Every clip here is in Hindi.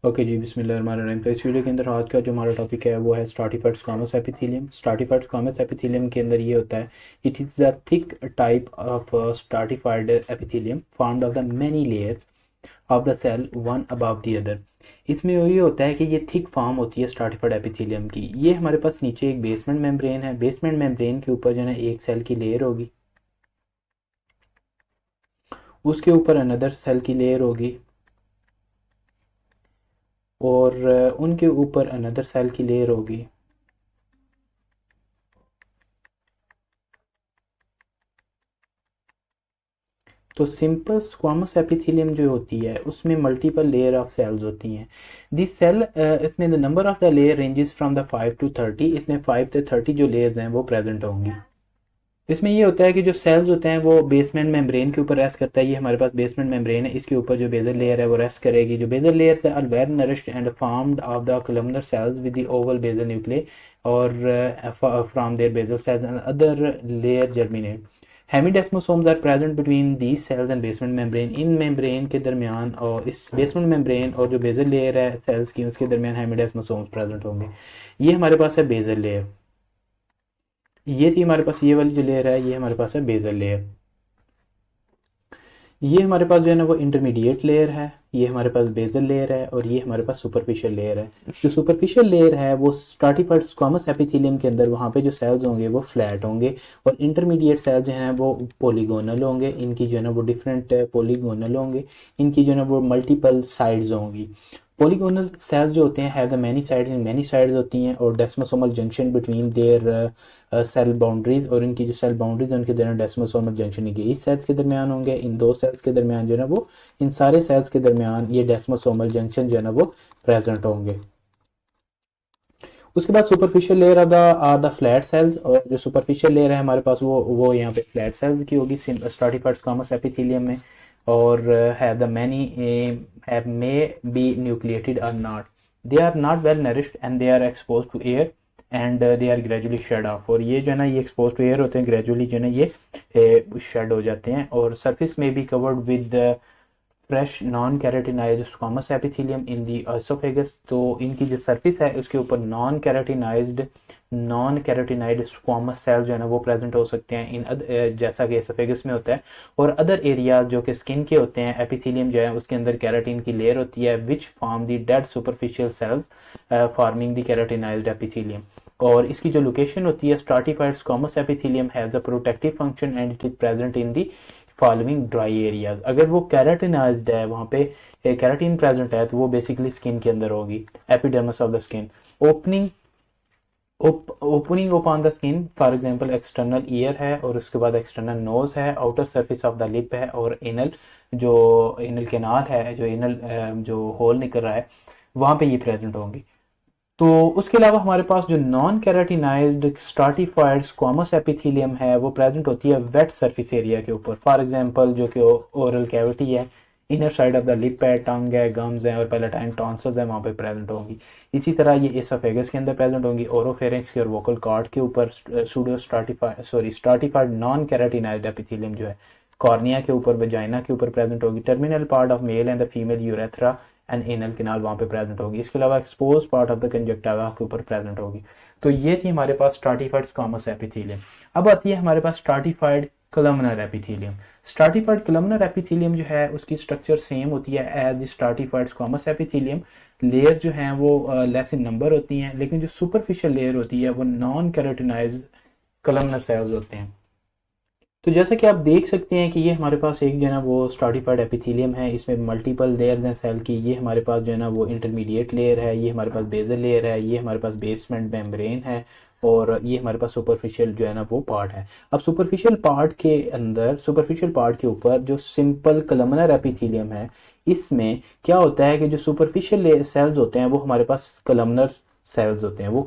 ओके जी, बिस्मिल्लाहिर्रहमानिर्रहीम। तो इस वीडियो के अंदर आज का जो हमारा टॉपिक है वो है stratified squamous epithelium. Stratified squamous epithelium के अंदर ये होता है, it is the thick type of stratified epithelium formed of the many layers of the cell one above the other. इसमें ये होता है कि ये थिक फॉर्म होती है स्ट्राटिफाइड एपिथेलियम की। ये हमारे पास नीचे एक बेसमेंट मेम्ब्रेन है, बेसमेंट मेम्ब्रेन के ऊपर जो है ना एक सेल की लेयर होगी, उसके ऊपर अनदर सेल की लेयर होगी और उनके ऊपर अनदर सेल की लेयर होगी। तो सिंपल स्क्वामस एपिथेलियम जो होती है उसमें मल्टीपल लेयर ऑफ सेल्स होती हैं। दिस सेल इसमें the number of the layer ranges from the 5 to 30। इसमें 5 से 30 जो लेयर्स हैं वो प्रेजेंट होंगी। इसमें ये होता है कि जो सेल्स होते हैं वो बेसमेंट मेम्ब्रेन के ऊपर रेस्ट करता है। ये हमारे पास बेसमेंट मेम्ब्रेन है, इसके ऊपर जो बेजल लेयर है वो रेस्ट करेगी। जो basal layer are well nourished and formed of the columnar cells with the oval basal nucleus और from there basal cells and other layer germinate. Hemidesmosomes are present between these cells and basement membrane. इन मेम्ब्रेन के दरमियान और इस बेसमेंट मेम्ब्रेन और जो बेजल लेयर है सेल्स की उसके दरमियान हेमिडेस्मोसोम्स प्रेजेंट होंगे। ये हमारे पास है बेजल लेयर। ये थी हमारे पास ये वाली जो लेयर है, ये हमारे पास है बेजल लेयर। ये हमारे पास जो है ना वो इंटरमीडिएट लेयर है, ये हमारे पास बेजल लेयर है और ये हमारे पास सुपरफिशियल लेयर है। जो सुपरफिशियल लेयर है वो स्ट्राटिफाइड स्क्वामस एपिथेलियम के अंदर वहाँ पे जो सेल्स होंगे वो फ्लैट होंगे और इंटरमीडिएट सेल्स जो हैं वो पॉलीगोनल होंगे। इनकी जो है ना वो डिफरेंट पॉलीगोनल होंगे, इनकी जो है ना वो मल्टीपल साइड्स होंगी। पॉलीगोनल सेल्स जो होते हैं have the many sides, many sides होती हैं और desmosomal junction between their cell boundaries, और इनकी जो सेल बाउंड्रीज है उनके दरमियान डेस्मोसोमल जंक्शन इस सेल्स के दरमियान होंगे, इन दो सेल्स के दरमियान जो है ना वो, इन सारे सेल्स के दरमियान ये डेस्मोसोमल जंक्शन जो है ना वो प्रेजेंट होंगे। उसके बाद superficial layer of the are the flat cells, और जो सुपरफिशियल लेयर है हमारे पास वो यहाँ पे फ्लैट सेल्स की होगी स्ट्राटिफाइड स्क्वामस एपिथेलियम में। और have the many have may be nucleated और not, they are not well nourished and they are expose to air and they are gradually shed off. और ये जो है ना ये एक्सपोज टू एयर होते हैं, ग्रेजुअली जो है ना ये शेड हो जाते हैं। और सरफेस में be covered with fresh non keratinised squamous epithelium in the oesophagus. तो इनकी जो सरफेस है उसके ऊपर नॉन कैरेटिनाइड स्क्वामस सेल जो है ना वो प्रेजेंट हो सकते हैं इन जैसा कि एसोफेगस में होता है। और अदर एरियाज जो कि स्किन के होते हैं, एपिथेलियम जो है उसके अंदर कैराटिन की लेयर होती है which form the dead superficial cells forming the keratinised epithelium. और इसकी जो लोकेशन होती है stratified squamous epithelium has a protective function and it is present in the following dry areas. अगर वो कैराटिनाइज्ड है, वहाँ पे कैराटिन प्रेजेंट है, तो वो बेसिकली स्किन के अंदर होगी, epidermis of the skin. Opening opening open the skin, for example external ear है और उसके बाद एक्सटर्नल नोज है, outer surface of the lip है और एनल जो एनल केनाल है, जो एनल जो होल निकल रहा है वहाँ पे ये प्रेजेंट होंगी। तो उसके अलावा हमारे पास जो नॉन कैराटिनाइज्ड स्ट्राटिफाइड स्क्वामस एपिथेलियम है वो प्रेजेंट होती है वेट सरफेस एरिया के ऊपर। फॉर एग्जांपल जो कि ओरल कैविटी है, inner side of the lip है, टंग है, गम्स है और पैलेटाइन टॉन्सिल्स है, वहाँ पे प्रेजेंट होंगी। इसी तरह ये एसोफेगस के अंदर प्रेजेंट होंगी, ओरोफेरिंक्स के और वोकल कॉर्ड के ऊपर सूडो स्ट्राटिफाइड नॉन कैराटिनाइज्ड एपिथेलियम जो है कॉर्निया के ऊपर, वेजाइना के ऊपर प्रेजेंट होगी। Terminal part of male and the female urethra and anal canal वहाँ पे प्रेजेंट होगी। इसके अलावा expose part of the conjunctiva के ऊपर प्रेजेंट होगी। तो ये थी हमारे पास स्ट्राटिफाइड स्क्वामस एपिथेलियम। अब आती है हमारे पास stratified columnar epithelium. Stratified columnar epithelium जो है उसकी स्ट्रक्चर सेम होती है as the stratified squamous epithelium. Layer जो हैं वो लेस इन नंबर होती हैं, लेकिन जो सुपरफिशियल लेयर होती है वो नॉन कैरोटिनाइज्ड कॉलमनर सेल्स होते हैं। तो जैसा कि आप देख सकते हैं कि ये हमारे पास एक जो है ना वो स्ट्राटिफाइड एपिथेलियम है, इसमें मल्टीपल लेयर्स हैं सेल की। ये हमारे पास जो है ना वो इंटरमीडिएट लेयर है, ये हमारे पास बेजल लेयर है, ये हमारे पास बेसमेंट मेम्ब्रेन है और ये हमारे पास सुपरफिशियल जो है ना वो पार्ट है। अब सुपरफिशियल पार्ट के अंदर, सुपरफिशियल पार्ट के ऊपर जो सिंपल कॉलमनर एपिथेलियम है, इसमें क्या होता है कि जो सुपरफिशियल सेल्स होते हैं वो हमारे पास कॉलमनर सेल्स होते हैं, वो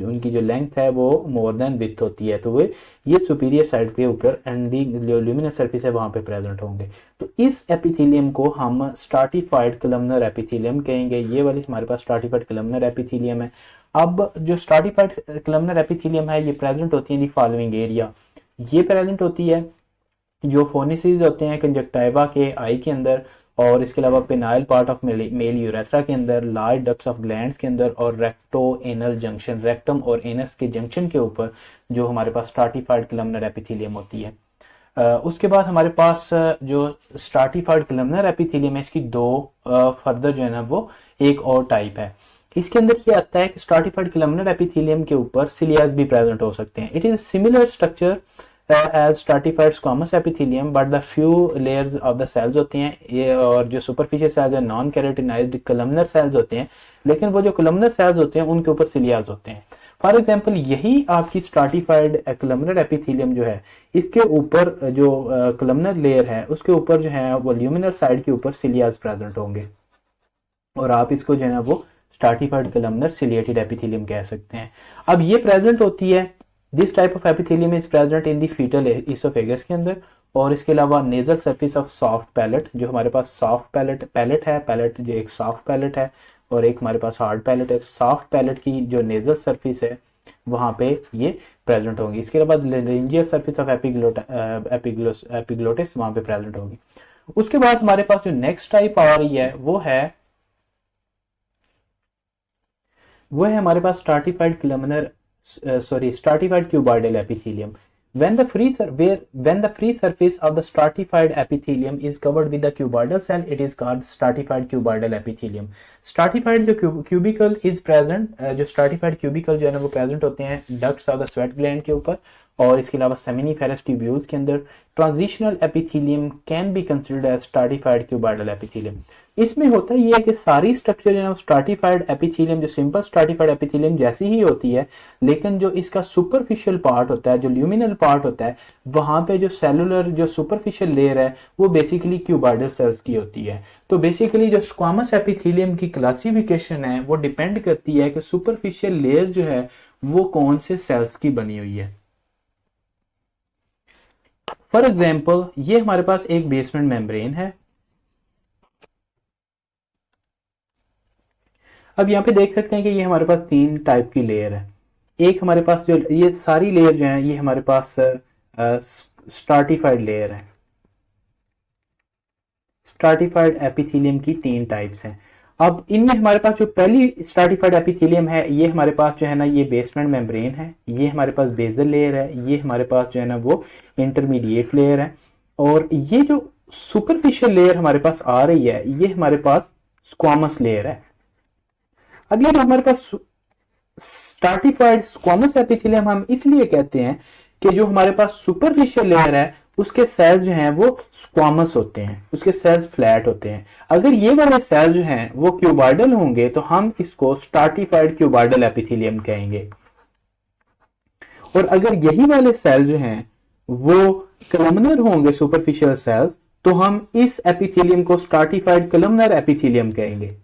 उनकी जो लेंथ है वो मोर देन विड्थ होती है, तो वे ये सुपीरियर साइड के ऊपर एंड जो ल्यूमिनस सरफेस है वहां पे प्रेजेंट होंगे। तो इस एपिथेलियम को हम स्ट्राटिफाइड कॉलमनर एपिथेलियम कहेंगे। ये वाली हमारे पास स्ट्राटिफाइड कॉलमनर एपिथेलियम है। अब जो स्ट्राटिफाइड कॉलमनर एपिथेलियम है ये प्रेजेंट होती है इन दी फॉलोइंग एरिया। ये प्रेजेंट होती है जो फोनिसेस होते हैं कंजक्टिवा के आई के अंदर, और इसके अलावा penile part of male urethra के अंदर, लार्ज डक्ट्स ऑफ ग्लैंड्स के अंदर, और रेक्टो एनल जंक्शन, रेक्टम और एनस के जंक्शन के ऊपर जो हमारे पास स्ट्राटिफाइड कलमनर एपिथेलियम होती है। उसके बाद हमारे पास जो स्ट्राटिफाइड कलमनर एपिथेलियम है, इसकी दो फर्दर जो है ना वो एक और टाइप है। इसके अंदर ये आता है कि स्ट्राटिफाइड कलमनर एपिथेलियम के ऊपर सिलियाज भी प्रेजेंट हो सकते हैं। It is similar structure as stratified squamous epithelium, but the few layers of the cells होती हैं ये, और जो सुपरफिशियल सेल्स है नॉन कैरोटिनाइज्ड कलमनर सेल्स होते हैं, लेकिन वो जो कलमनर सेल्स होते हैं उनके ऊपर सिलियाज होते हैं। फॉर एग्जाम्पल यही आपकी स्ट्राटिफाइड कलमनर एपिथेलियम जो है, इसके ऊपर जो कलमनर लेयर है उसके ऊपर जो है वो ल्यूमिनल साइड के ऊपर सिलियाज प्रेजेंट होंगे, और आप इसको जो है ना वो स्ट्राटिफाइड कलमनर सिलिएटेड एपिथेलियम कह सकते हैं। अब ये प्रेजेंट होती है, this type of epithelium is present in the foetal oesophagus के अंदर, और इसके अलावा nasal surface of soft palate, जो हमारे पास सॉफ्ट पैलेट है, पैलेट जो एक सॉफ्ट पैलेट है और एक हमारे पास हार्ड पैलेट है, सॉफ्ट पैलेट की जो नेजल सरफेस है वहां पे ये प्रेजेंट होंगी। इसके अलावा लेरिंजियल सरफेस ऑफ एपिग्लोटिस वहां पे प्रेजेंट होगी। उसके बाद हमारे पास जो नेक्स्ट टाइप आ रही है वो है हमारे पास stratified columnar stratified cuboidal epithelium. When the free surface of the stratified epithelium is covered with the cuboidal cell, it is called stratified cuboidal epithelium. Stratified जो cubicle is present, जो stratified cubicle जो है ना वो present होते हैं ducts of the sweat gland के ऊपर, और इसके अलावा seminiferous tubules के अंदर। Transitional epithelium can be considered as stratified cuboidal epithelium. इसमें होता ये है कि सारी स्ट्रक्चर जो है स्ट्राटिफाइड एपिथेलियम, जो सिंपल स्ट्राटिफाइड एपिथेलियम जैसी ही होती है, लेकिन जो इसका सुपरफिशियल पार्ट होता है, जो ल्यूमिनल पार्ट होता है, वहां पे जो सेलुलर जो सुपरफिशियल लेयर है वो बेसिकली क्यूबॉइडल सेल्स की होती है। तो बेसिकली जो स्क्वामस एपिथेलियम की क्लासिफिकेशन है वो डिपेंड करती है कि सुपरफिशियल लेयर जो है वो कौन से सेल्स की बनी हुई है। फॉर एग्जाम्पल ये हमारे पास एक बेसमेंट मेम्ब्रेन है। अब यहाँ पे देख सकते हैं कि ये हमारे पास तीन टाइप की लेयर है। एक हमारे पास जो ये सारी लेयर जो है ये हमारे पास स्ट्राटिफाइड लेयर है। स्ट्राटिफाइड एपिथेलियम की तीन टाइप्स हैं। अब इनमें हमारे पास जो पहली स्ट्राटिफाइड एपिथेलियम है ये हमारे पास जो है ना ये बेसमेंट मेम्ब्रेन है, ये हमारे पास बेसल लेयर है, ये हमारे पास जो है ना वो इंटरमीडिएट लेयर है, और ये जो सुपरफिशियल लेयर हमारे पास आ रही है ये हमारे पास स्क्वामस लेयर है। अब ये जो हमारे पास स्ट्राटिफाइड स्क्वामस एपिथेलियम हम इसलिए कहते हैं कि जो हमारे पास सुपरफिशियल लेयर है उसके सेल्स जो हैं वो स्क्वामस होते हैं, उसके सेल्स फ्लैट होते हैं। अगर ये वाले सेल जो हैं वो क्यूबॉइडल होंगे तो हम इसको स्ट्राटिफाइड क्यूबॉइडल एपिथेलियम कहेंगे, और अगर यही वाले सेल जो हैं वो कलमनर होंगे सुपरफिशियल सेल्स तो हम इस एपिथेलियम को स्ट्राटिफाइड कलमनर एपिथेलियम कहेंगे।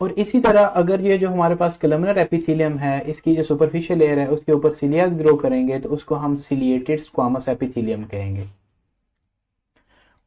और इसी तरह अगर ये जो हमारे पास कलमनर एपिथेलियम है इसकी जो सुपरफिशियल लेयर है उसके ऊपर सिलियाज ग्रो करेंगे तो उसको हम सिलिएटेड स्क्वामस एपिथेलियम कहेंगे।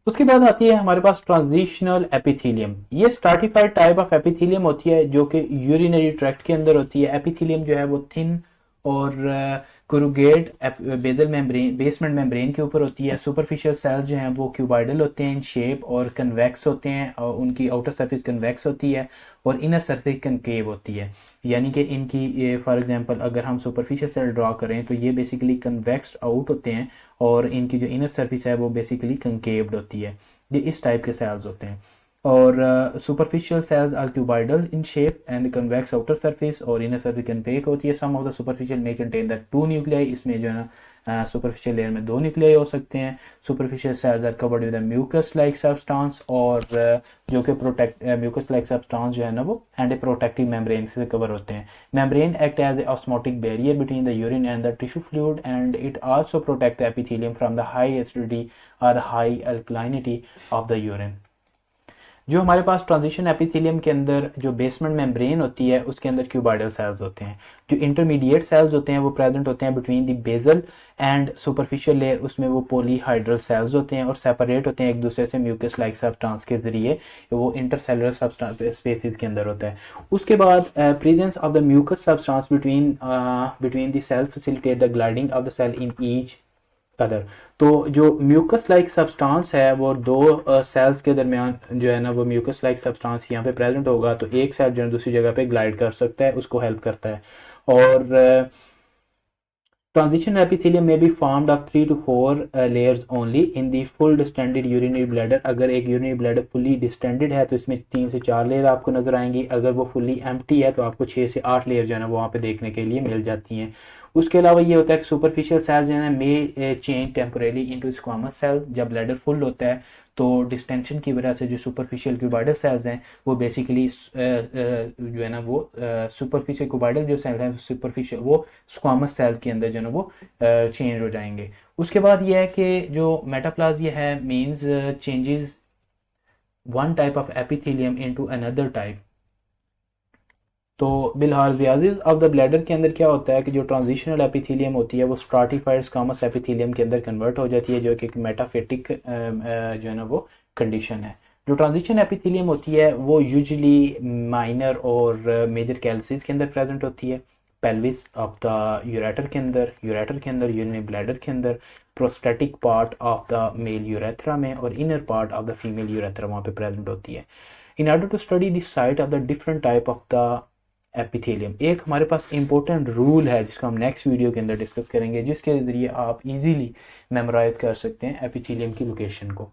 उसके बाद आती है हमारे पास ट्रांजिशनल एपिथेलियम। ये स्ट्राटिफाइड टाइप ऑफ एपिथेलियम होती है जो कि यूरिनरी ट्रैक्ट के अंदर होती है। एपिथेलियम जो है वो थिन और कोरुगेट बेसल मेम्ब्रेन बेसमेंट मेम्ब्रेन के ऊपर होती है। सुपरफिशियल सेल्स जो हैं वो क्यूबॉइडल होते हैं इन शेप और कन्वेक्स होते हैं, और उनकी आउटर सरफेस कन्वेक्स होती है और इनर सरफेस कनकेव होती है। यानी कि इनकी फॉर एग्जांपल अगर हम सुपरफिशियल सेल ड्रॉ करें तो ये बेसिकली कन्वेक्स्ड आउट होते हैं और इनकी जो इनर सरफेस है वो बेसिकली कनकेव्ड होती है। ये इस टाइप के सेल्स होते हैं। और superficial cells are cuboidal in shape and convex outer surface और इनर सरफेस कनकेव होती है। Some of the superficial may contain the 2 nuclei. इसमें जो है ना सुपरफिशियल लेयर में 2 न्यूक्लियाई हो सकते हैं। Superficial cells are covered with mucus like substance, और जो कि प्रोटेक्ट म्यूकस लाइक सब्सटेंस जो है ना वो एंड प्रोटेक्टिव मेम्ब्रेन से कवर होते हैं। Membrane act as a osmotic barrier between the urine and the tissue fluid and it also protect the epithelium from the high acidity और high alkalinity of the urine. जो हमारे पास ट्रांजिशन एपिथेलियम के अंदर जो बेसमेंट मेम्ब्रेन होती है उसके अंदर क्यूबॉइडल सेल्स होते हैं। जो इंटरमीडिएट सेल्स होते हैं वो प्रेजेंट होते हैं between the basal and superficial layer, उसमें वो पॉलीहाइड्रल सेल्स होते हैं और सेपरेट होते हैं एक दूसरे से म्यूकस लाइक सब्सटेंस के जरिए। वो इंटरसेलुलर सब्सटेंस स्पेसिस के अंदर होता है। उसके बाद presence of the mucus substance between the cells facilitate the gliding of the cell in each other. तो जो म्यूकस लाइक सब्सटेंस है वो दो सेल्स के दरमियान जो है ना वो म्यूकस लाइक सब्सटेंस यहाँ पे प्रेजेंट होगा, तो एक सेल जो है दूसरी जगह पे ग्लाइड कर सकता है, उसको हेल्प करता है। और transition epithelium may be formed of 3 to 4 layers only in the full distended urinary bladder। अगर एक urinary bladder fully distended है तो इसमें 3 से 4 लेयर आपको नजर आएंगी, अगर वो fully empty है तो आपको 6 से 8 लेयर जो है ना वो वहाँ पे देखने के लिए मिल जाती हैं। उसके अलावा ये होता है कि सुपरफिशियल सेल्स जो है may change temporarily into squamous cell. जब ब्लैडर फुल होता है तो डिस्टेंशन की वजह से जो सुपरफिशियल क्यूबाइडल सेल्स हैं वो बेसिकली जो है ना वो सुपरफिशियल क्यूबाइडल जो सेल है सुपरफिशियल वो स्क्वामस सेल के अंदर जो है ना वो चेंज हो जाएंगे। उसके बाद ये है कि जो मेटाप्लाज़िया है means changes one type of epithelium into another type. तो बिलहार्जियासिस ऑफ द ब्लैडर के अंदर क्या होता है कि जो ट्रांजिशनल एपिथेलियम होती है वो स्ट्राटिफाइड स्क्वामस एपिथेलियम के अंदर कन्वर्ट हो जाती है, जो कि एक मेटाफिटिक जो है ना वो कंडीशन है। जो ट्रांजिशन एपिथेलियम होती है वो यूजुअली माइनर और मेजर कैल्सिस के अंदर प्रेजेंट होती है, पेल्विस ऑफ द यूरेटर के अंदर, यूरिनरी ब्लैडर के अंदर, prostatic part of the male urethra में, और inner part of the female urethra वहाँ पे प्रेजेंट होती है। In order to study the site of the different type of the epithelium, एक हमारे पास इंपॉर्टेंट रूल है जिसको हम नेक्स्ट वीडियो के अंदर डिस्कस करेंगे, जिसके ज़रिए आप इजीली मेमोराइज कर सकते हैं एपिथेलियम की लोकेशन को।